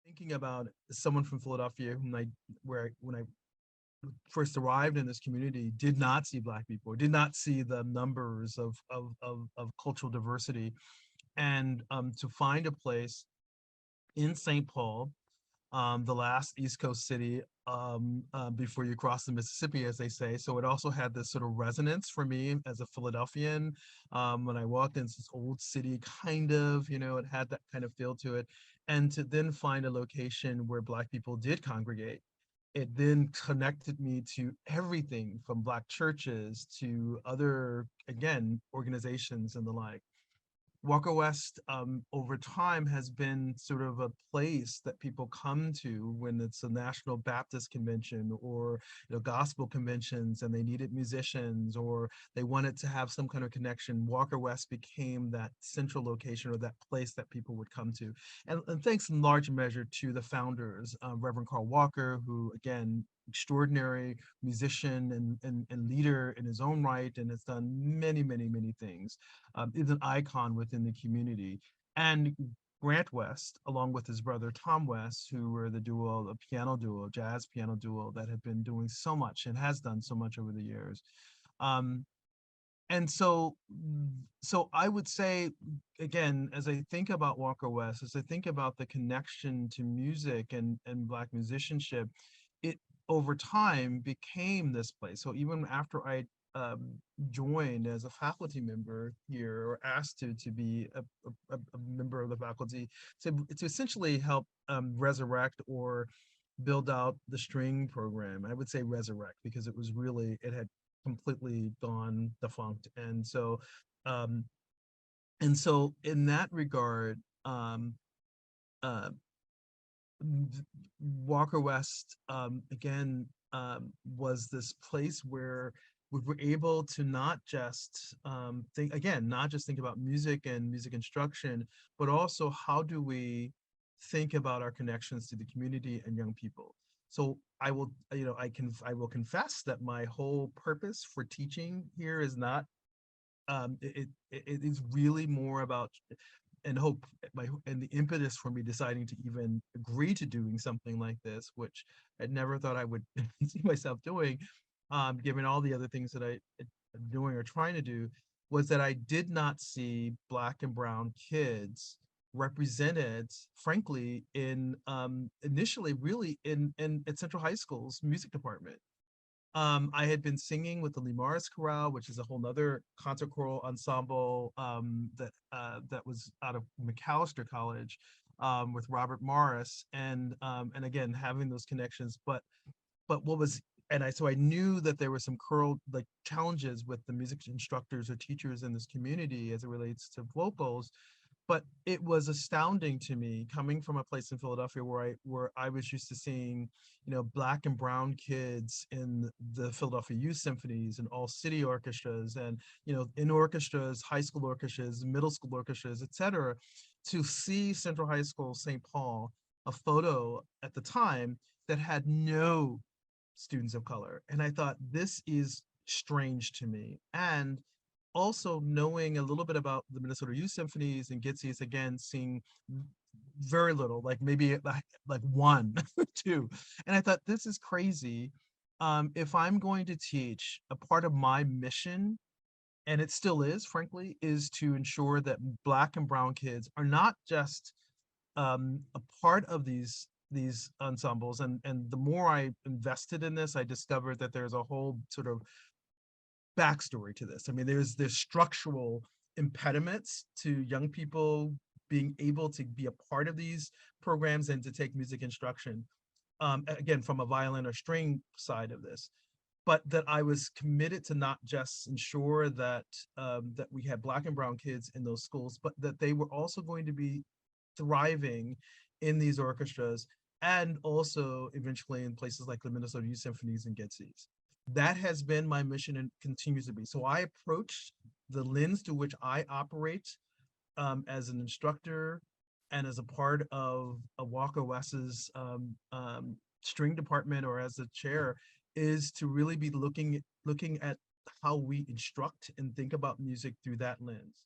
thinking about someone from Philadelphia whom when I first arrived in this community did not see Black people, did not see the numbers of cultural diversity, and to find a place in St. Paul, the last East Coast city before you cross the Mississippi, as they say. So it also had this sort of resonance for me as a Philadelphian. When I walked into this old city, kind of, it had that kind of feel to it. And to then find a location where Black people did congregate, it then connected me to everything from Black churches to other, again, organizations and the like. Walker West over time has been sort of a place that people come to when it's a National Baptist convention or gospel conventions and they needed musicians or they wanted to have some kind of connection. Walker West became that central location or that place that people would come to. And thanks in large measure to the founders, Reverend Carl Walker, who again, extraordinary musician and leader in his own right and has done many, many, many things, is an icon within the community. And Grant West, along with his brother Tom West, who were the duo, a piano duo, jazz piano duo that have been doing so much and has done so much over the years. Um, and so I would say, again, as I think about Walker West, as I think about the connection to music and Black musicianship, it over time became this place. So even after I um, joined as a faculty member here, or asked to be a member of the faculty, to essentially help resurrect or build out the string program. I would say resurrect because it had completely gone defunct. Um, and so in that regard, uh, Walker West again was this place where we were able to not just not just think about music and music instruction, but also how do we think about our connections to the community and young people. So I will, I will confess that my whole purpose for teaching here is not it is really more about and hope and the impetus for me deciding to even agree to doing something like this, which I never thought I would see myself doing, given all the other things that am doing or trying to do, was that I did not see Black and brown kids represented, frankly, in initially really in at Central High School's music department. I had been singing with the Limaris Chorale, which is a whole nother concert choral ensemble that was out of McAllister College, with Robert Morris, and again having those connections. But what was and I so I knew that there were some curl like challenges with the music instructors or teachers in this community as it relates to vocals, but it was astounding to me coming from a place in Philadelphia where I was used to seeing, Black and brown kids in the Philadelphia Youth Symphonies and all city orchestras and, in orchestras, high school orchestras, middle school orchestras, et cetera, to see Central High School St. Paul, a photo at the time that had no students of color. And I thought, this is strange to me. And also knowing a little bit about the Minnesota Youth Symphonies and Gitsy's, again, seeing very little, like maybe like one, two. And I thought, this is crazy. If I'm going to teach, a part of my mission, and it still is, frankly, is to ensure that Black and brown kids are not just a part of these ensembles. And the more I invested in this, I discovered that there's a whole sort of backstory to this. I mean, there's structural impediments to young people being able to be a part of these programs and to take music instruction. Again, from a violin or string side of this, but that I was committed to not just ensure that that we had Black and brown kids in those schools, but that they were also going to be thriving in these orchestras and also eventually in places like the Minnesota Youth Symphonies and Getsy's. That has been my mission and continues to be. So I approach the lens to which I operate as an instructor and as a part of a Walker West's string department or as a chair is to really be looking at how we instruct and think about music through that lens.